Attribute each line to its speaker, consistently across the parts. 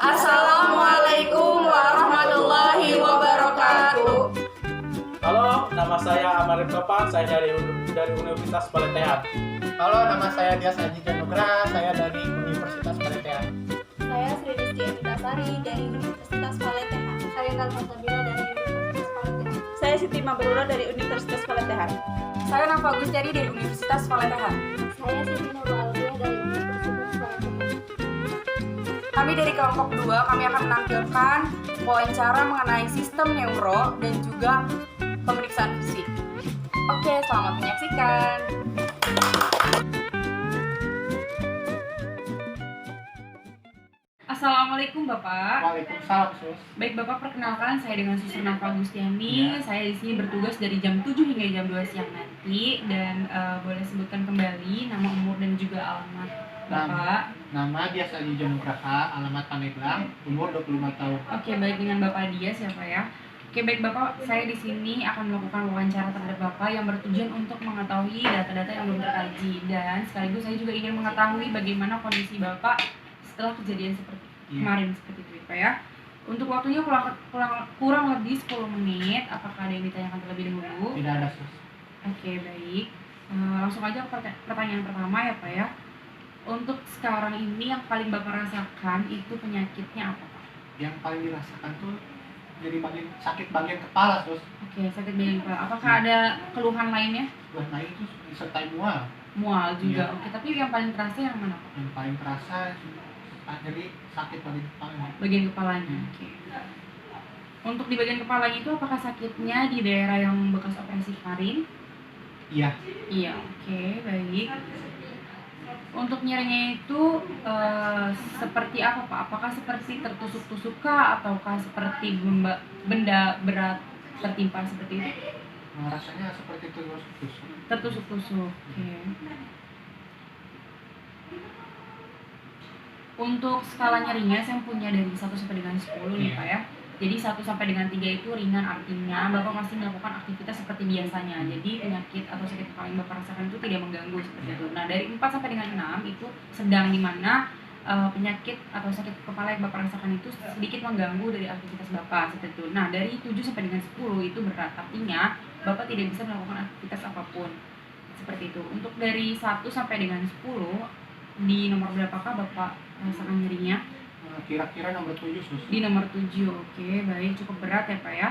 Speaker 1: Assalamualaikum warahmatullahi wabarakatuh.
Speaker 2: Halo, nama saya Amarif Topan, saya dari Universitas Paletean.
Speaker 3: Halo, nama saya Dias Aji Janugra, saya dari Universitas Paletean.
Speaker 4: Saya Sri Rizky Emitasari dari Universitas Paletehan. Saya Nalma Sabila dari Universitas Paletehan.
Speaker 1: Saya Siti Mabrura dari Universitas Paletehan. Saya Nafa Gustari dari Universitas Paletehan.
Speaker 4: Saya Siti Nurul Alfiah dari Universitas Paletehan.
Speaker 1: Kami dari kelompok 2, kami akan menampilkan wawancara mengenai sistem neuro dan juga pemeriksaan fisik. Oke, selamat menyaksikan. Assalamualaikum Bapak.
Speaker 3: Waalaikumsalam, Sus.
Speaker 1: Baik Bapak, perkenalkan saya dengan Suster Nafa Gustiani.
Speaker 3: Ya.
Speaker 1: Saya di sini bertugas dari jam 7 hingga jam 2 siang nanti dan boleh sebutkan kembali nama, umur dan juga alamat Bapak.
Speaker 3: Nama Dias Aji Janugra, alamat Pandeglang, umur 25 tahun.
Speaker 1: Oke, baik, dengan Bapak dia siapa ya? Oke, baik Bapak, saya di sini akan melakukan wawancara terhadap Bapak yang bertujuan untuk mengetahui data-data yang belum terkaji dan sekaligus saya juga ingin mengetahui bagaimana kondisi Bapak setelah kejadian seperti kemarin seperti itu Pak ya. Untuk waktunya kurang lebih 10 menit. Apakah ada yang ditanyakan terlebih dahulu?
Speaker 3: Tidak ada, Sus.
Speaker 1: Oke, baik. Langsung aja ke pertanyaan pertama ya Pak ya. Untuk sekarang ini yang paling Bapak rasakan itu penyakitnya apa Pak?
Speaker 3: Yang paling dirasakan tuh jadi sakit bagian kepala, Sus.
Speaker 1: Oke, sakit bagian kepala. Apakah ada keluhan lainnya?
Speaker 3: Buat naik itu disertai mual.
Speaker 1: Mual juga.
Speaker 3: Iya.
Speaker 1: Oke, tapi yang paling terasa yang mana Pak?
Speaker 3: Yang paling terasa jadi sakit bagian kepala.
Speaker 1: Bagian kepalanya. Oke. Untuk di bagian kepalanya itu apakah sakitnya di daerah yang bekas operasi kemarin?
Speaker 3: Iya.
Speaker 1: Iya, oke, baik. Untuk nyerinya itu seperti apa Pak? Apakah seperti tertusuk-tusuk kah? Ataukah seperti benda berat tertimpa seperti itu?
Speaker 3: Rasanya seperti tusuk-tusuk.
Speaker 1: Tertusuk-tusuk, oke. Untuk skala nyerinya saya punya dari 1 sampai dengan 10 nih Pak ya. Jadi 1 sampai dengan 3 itu ringan, artinya Bapak masih melakukan aktivitas seperti biasanya. Jadi penyakit atau sakit kepala yang Bapak rasakan itu tidak mengganggu seperti itu. Nah, dari 4 sampai dengan 6 itu sedang, di mana penyakit atau sakit kepala yang Bapak rasakan itu sedikit mengganggu dari aktivitas Bapak seperti itu. Nah, dari 7 sampai dengan 10 itu berat, artinya Bapak tidak bisa melakukan aktivitas apapun. Seperti itu. Untuk dari 1 sampai dengan 10 di nomor berapakah Bapak rasakan nyerinya?
Speaker 3: Kira-kira nomor 7, Sus.
Speaker 1: Di nomor 7, oke, baik, cukup berat ya Pak ya.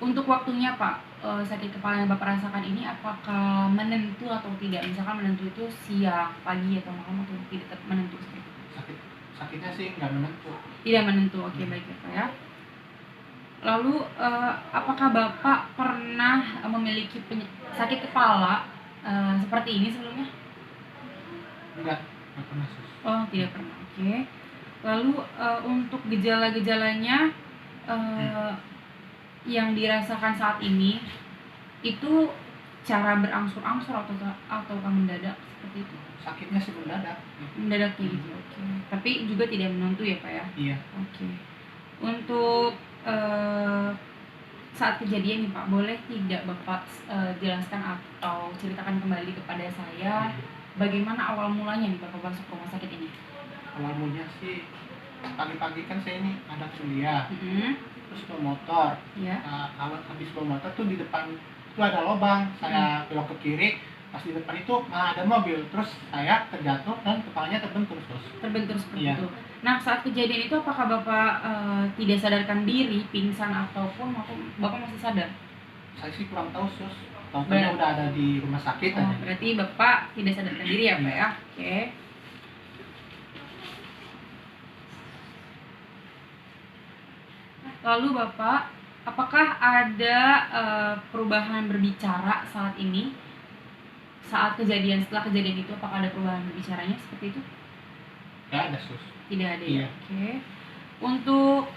Speaker 1: Untuk waktunya Pak, sakit kepala yang Bapak rasakan ini apakah menentu atau tidak? Misalkan menentu itu siang, pagi, atau malam, atau tidak menentu seperti itu?
Speaker 3: Sakitnya sih nggak menentu.
Speaker 1: Tidak menentu, oke, baik ya Pak ya. Lalu, apakah Bapak pernah memiliki sakit kepala seperti ini sebelumnya?
Speaker 3: Enggak pernah, Sus.
Speaker 1: Oh, tidak pernah, oke. Lalu untuk gejala-gejalanya yang dirasakan saat ini itu cara berangsur-angsur ataukah mendadak seperti itu?
Speaker 3: Sakitnya sih mendadak.
Speaker 1: Mendadak kayak gitu, oke. Tapi juga tidak menentu ya Pak ya?
Speaker 3: Iya.
Speaker 1: Oke. Untuk saat kejadian nih Pak, boleh tidak Bapak jelaskan atau ceritakan kembali kepada saya bagaimana awal mulanya nih Bapak masuk rumah sakit ini?
Speaker 3: Awal mulanya sih pagi-pagi kan saya ini ada kuliah,
Speaker 1: Mm-hmm.
Speaker 3: terus bawa motor.
Speaker 1: Ya.
Speaker 3: Kalau habis bawa motor tuh di depan itu ada lubang, saya belok ke kiri, pas di depan itu malah ada mobil, terus saya terjatuh dan kepalanya terbentur, terus.
Speaker 1: Terbentur seperti
Speaker 3: Iya.
Speaker 1: itu. Nah, saat kejadian itu apakah Bapak tidak sadarkan diri, pingsan, ataupun Bapak masih sadar?
Speaker 3: Saya sih kurang tahu, Sus. Tahu-tahu udah ada di rumah sakit
Speaker 1: Oh,
Speaker 3: aja.
Speaker 1: berarti Bapak tidak sadarkan diri ya Pak ya? Oke. Lalu Bapak, apakah ada perubahan berbicara saat ini? Setelah kejadian itu apakah ada perubahan berbicaranya seperti itu?
Speaker 3: Nggak ada, Sus.
Speaker 1: Tidak ada
Speaker 3: Iya.
Speaker 1: ya? Oke. Untuk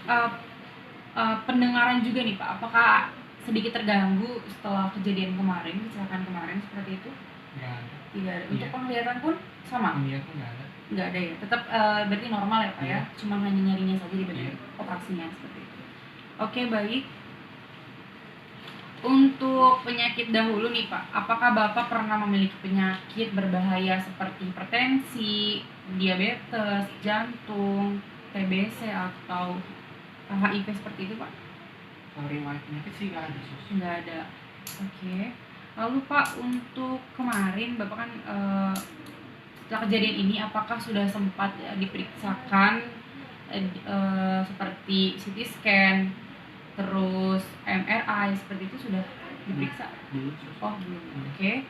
Speaker 1: pendengaran juga nih Pak, apakah sedikit terganggu setelah kejadian kecelakaan kemarin seperti itu?
Speaker 3: Nggak ada.
Speaker 1: Tidak ada. Untuk
Speaker 3: Iya.
Speaker 1: penglihatan pun sama?
Speaker 3: Iya tuh nggak ada.
Speaker 1: Nggak ada ya? Tetap berarti normal ya Pak ya?
Speaker 3: Iya.
Speaker 1: Cuma hanya nyarinya saja di bagian
Speaker 3: Iya.
Speaker 1: operasinya seperti itu. Oke, baik. Untuk penyakit dahulu nih Pak, apakah Bapak pernah memiliki penyakit berbahaya seperti hipertensi, diabetes, jantung, TBC atau HIV seperti itu Pak?
Speaker 3: Kalau riwayat penyakit sih nggak ada sus.
Speaker 1: Nggak ada. Oke. Lalu Pak, untuk kemarin Bapak kan setelah kejadian ini apakah sudah sempat diperiksakan seperti CT scan, terus MRI seperti itu sudah diperiksa?
Speaker 3: Belum sus.
Speaker 1: Oh belum. Oke.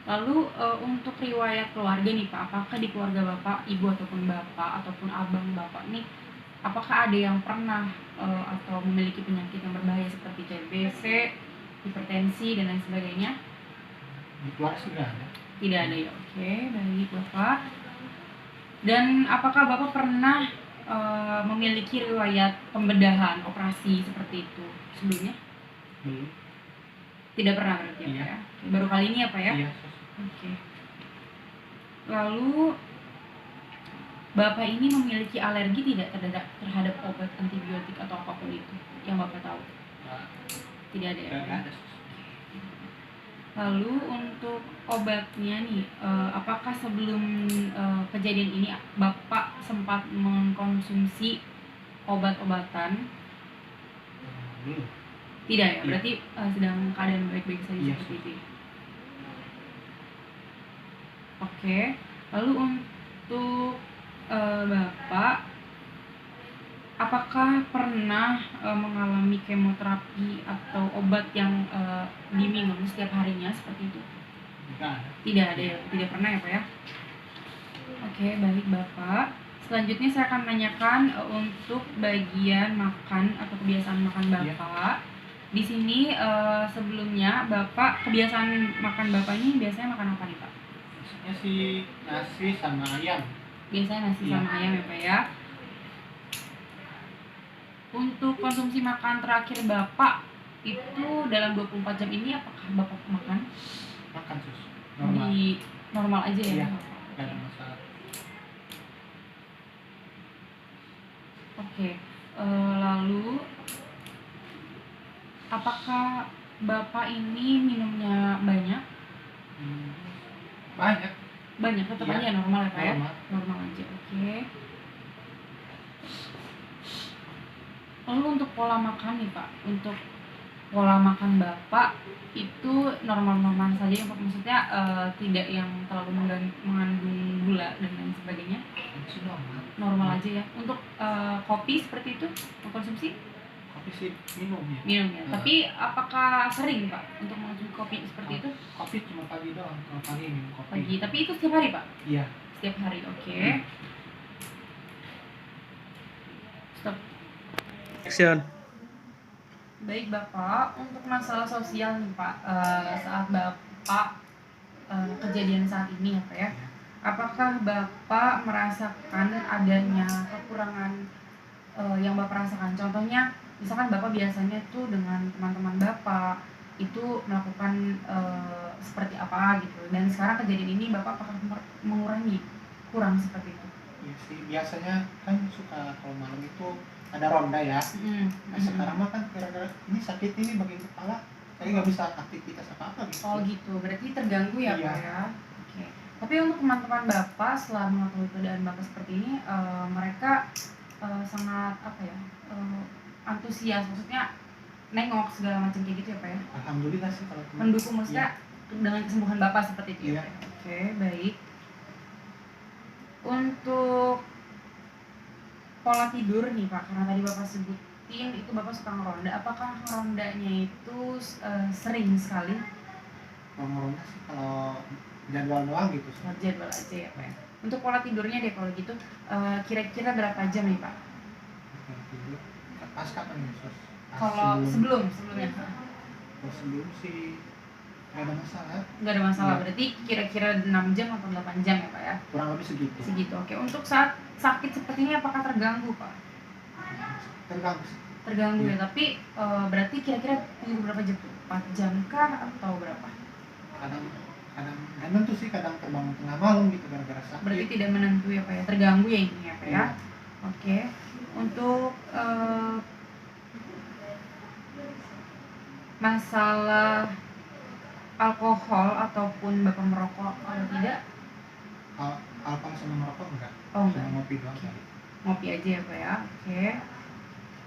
Speaker 1: Lalu untuk riwayat keluarga nih Pak, apakah di keluarga Bapak, ibu ataupun bapak ataupun abang Bapak nih, apakah ada yang pernah atau memiliki penyakit yang berbahaya seperti TBC, hipertensi dan lain sebagainya?
Speaker 3: Di keluarga sih nggak ada.
Speaker 1: Tidak ada ya. Oke, baik Bapak. Dan apakah Bapak pernah memiliki riwayat pembedahan operasi seperti itu sebelumnya?
Speaker 3: Belum.
Speaker 1: Tidak pernah berarti ya,
Speaker 3: Iya.
Speaker 1: Pak ya? Oke, baru kali ini ya Pak ya?
Speaker 3: Iya sus.
Speaker 1: Oke. Lalu Bapak ini memiliki alergi tidak terhadap obat antibiotik atau apapun itu yang Bapak tahu?
Speaker 3: Nggak
Speaker 1: Tidak ada ya? Pak ya?
Speaker 3: ada sus.
Speaker 1: Lalu untuk obatnya nih, apakah sebelum kejadian ini Bapak sempat mengkonsumsi obat-obatan?
Speaker 3: Belum.
Speaker 1: Tidak ya?
Speaker 3: Iya.
Speaker 1: Berarti sedang keadaan baik-baik saja
Speaker 3: Iya.
Speaker 1: seperti itu. Oke. Lalu untuk Bapak, apakah pernah mengalami kemoterapi atau obat yang diminum setiap harinya seperti itu?
Speaker 3: Nggak ada.
Speaker 1: Tidak ada ya, tidak pernah ya Pak ya? Oke, baik Bapak. Selanjutnya saya akan menanyakan untuk bagian makan atau kebiasaan makan
Speaker 3: Iya.
Speaker 1: Bapak. Di sini sebelumnya Bapak, kebiasaan makan Bapak ini biasanya makan apa nih Pak?
Speaker 3: Maksudnya sih nasi sama ayam.
Speaker 1: Biasanya nasi
Speaker 3: Iya.
Speaker 1: sama ayam ya Pak ya. Untuk konsumsi makan terakhir Bapak itu dalam 24 jam ini apakah Bapak makan?
Speaker 3: Makan sus. Normal.
Speaker 1: Di normal aja ya?
Speaker 3: Iya.
Speaker 1: Bapak?
Speaker 3: Nggak ada masalah.
Speaker 1: Oke, lalu apakah Bapak ini minumnya banyak?
Speaker 3: Banyak.
Speaker 1: Banyak, tetap
Speaker 3: Iya.
Speaker 1: aja normal ya Pak ya?
Speaker 3: Normal.
Speaker 1: Normal aja, oke. Lalu untuk pola makan nih Pak, untuk pola makan Bapak itu normal-normal saja ya Pak? Maksudnya tidak yang terlalu mengandung gula dan lain sebagainya?
Speaker 3: Itu normal.
Speaker 1: Normal aja ya. Untuk kopi seperti itu mengkonsumsi?
Speaker 3: Kopi sih minum ya.
Speaker 1: Minum ya. Tapi apakah sering Pak untuk mengonsumsi kopi seperti itu?
Speaker 3: Kopi cuma pagi doang. Kalau pagi minum kopi.
Speaker 1: Pagi. Tapi itu setiap hari Pak?
Speaker 3: Iya.
Speaker 1: Setiap hari, oke. Stop.
Speaker 2: Action.
Speaker 1: Baik Bapak, untuk masalah sosial nih Pak, saat Bapak kejadian saat ini ya Pak ya, apakah Bapak merasakan adanya kekurangan yang Bapak rasakan? Contohnya, misalkan Bapak biasanya tuh dengan teman-teman Bapak itu melakukan seperti apa gitu, dan sekarang kejadian ini Bapak apakah mengurangi, kurang seperti itu?
Speaker 3: Iya sih. Biasanya kan suka kalau malam itu ada ronda ya. Nah, sekarang mah kan gara-gara ini sakit ini bagian kepala, saya nggak bisa aktivitas apa-apa gitu.
Speaker 1: Oh gitu, berarti terganggu ya
Speaker 3: Iya.
Speaker 1: Pak ya? Oke. Tapi untuk teman-teman Bapak setelah mengetahui keadaan Bapak seperti ini, mereka sangat apa ya, antusias, maksudnya nengok segala macam kayak gitu ya Pak ya?
Speaker 3: Alhamdulillah sih kalau teman.
Speaker 1: Mendukung maksudnya dengan kesembuhan Bapak seperti itu ya
Speaker 3: Iya.
Speaker 1: Pak ya? Oke, baik. Untuk pola tidur nih Pak, karena tadi Bapak sebutin itu Bapak suka ngeronda, apakah ngerondanya itu sering sekali?
Speaker 3: Kalau ronda sih kalau jadwal doang gitu sih.
Speaker 1: Jadwal aja ya Pak ya. Untuk pola tidurnya deh kalau gitu, kira-kira berapa jam nih Pak?
Speaker 3: Kalau tidur pas kapan nih sus? Pas
Speaker 1: Kalau sebelumnya
Speaker 3: Kalau sebelum sih nggak ada masalah.
Speaker 1: nggak ada masalah,
Speaker 3: Iya.
Speaker 1: berarti kira-kira 6 jam atau 8 jam ya Pak ya?
Speaker 3: Kurang lebih segitu.
Speaker 1: Segitu, oke. Untuk saat sakit seperti ini apakah terganggu Pak?
Speaker 3: Terganggu sih.
Speaker 1: Terganggu ya,
Speaker 3: Iya.
Speaker 1: tapi berarti kira-kira tidur berapa jam tuh? 4 jam kah atau berapa?
Speaker 3: Kadang nggak nentu sih, kadang terbangun tengah malam gitu gara-gara sakit.
Speaker 1: Berarti tidak menentu ya Pak ya, terganggu ya ini ya Pak ya?
Speaker 3: Iya.
Speaker 1: Oke. Untuk masalah alkohol ataupun Bapak merokok atau tidak?
Speaker 3: Alkohol sama merokok enggak.
Speaker 1: Oh enggak.
Speaker 3: Sama ngopi doang kali.
Speaker 1: Ngopi aja ya Pak ya. Oke.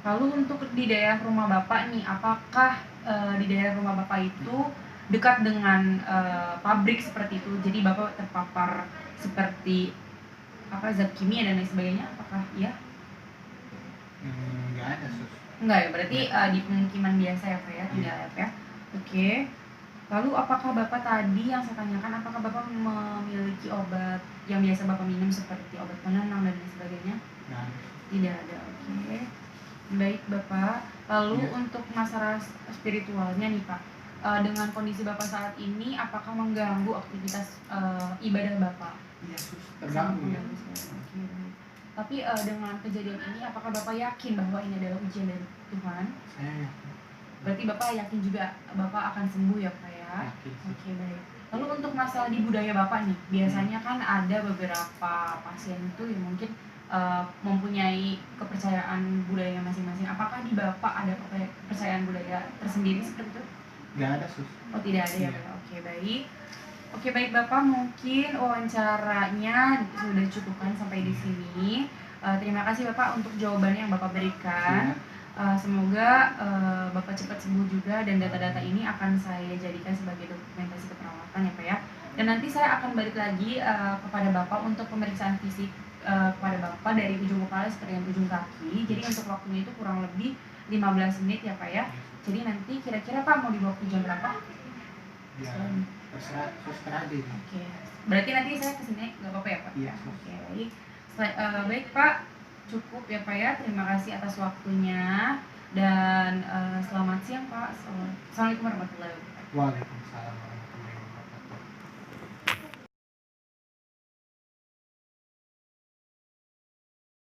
Speaker 1: Lalu untuk di daerah rumah Bapak nih, apakah di daerah rumah Bapak itu dekat dengan pabrik seperti itu? Jadi Bapak terpapar seperti apa zat kimia dan lain sebagainya? Apakah iya?
Speaker 3: Nggak ada sus.
Speaker 1: Enggak ya, berarti di pemukiman biasa ya Pak ya, tidak ya Pak ya. Oke. Lalu apakah Bapak tadi yang saya tanyakan, apakah Bapak memiliki obat yang biasa Bapak minum seperti obat penenang dan lain sebagainya?
Speaker 3: Nggak ada.
Speaker 1: Tidak ada, oke. Baik Bapak, lalu
Speaker 3: Ya.
Speaker 1: untuk masalah spiritualnya nih Pak, dengan kondisi Bapak saat ini, apakah mengganggu aktivitas ibadah Bapak?
Speaker 3: Iya sus,
Speaker 1: Sangat
Speaker 3: terganggu ya.
Speaker 1: mengganggu sekali. Oke, baik. Tapi dengan kejadian ini, apakah Bapak yakin bahwa ini adalah ujian dari Tuhan?
Speaker 3: Saya yakin.
Speaker 1: Berarti Bapak yakin juga Bapak akan sembuh ya Pak ya?
Speaker 3: Yakin sus.
Speaker 1: Oke, baik. Lalu untuk masalah di budaya Bapak nih, biasanya kan ada beberapa pasien itu yang mungkin mempunyai kepercayaan budaya masing-masing. Apakah di Bapak ada kepercayaan budaya tersendiri seperti itu?
Speaker 3: Nggak ada sus.
Speaker 1: Oh tidak ada ya
Speaker 3: Iya.
Speaker 1: Pak. Oke baik. Oke baik Bapak, mungkin wawancaranya sudah cukupkan sampai di sini. Terima kasih Bapak untuk jawabannya yang Bapak berikan. Semoga Bapak cepat sembuh juga dan data-data ini akan saya jadikan sebagai dokumentasi keperawatan ya Pak ya. Dan nanti saya akan balik lagi kepada Bapak untuk pemeriksaan fisik kepada Bapak dari ujung kepala sampai dengan ujung kaki. Jadi untuk waktunya itu kurang lebih 15 menit ya Pak ya. Jadi nanti kira-kira Pak mau dibawa ke jam berapa?
Speaker 3: Ya, terserah suster aja.
Speaker 1: Oke. Berarti nanti saya kesini nggak apa-apa ya Pak?
Speaker 3: Iya sus.
Speaker 1: Oke baik. Baik Pak, cukup ya Pak ya. Terima kasih atas waktunya dan selamat siang Pak. Assalamualaikum warahmatullahi wabarakatuh.
Speaker 3: Waalaikumsalam.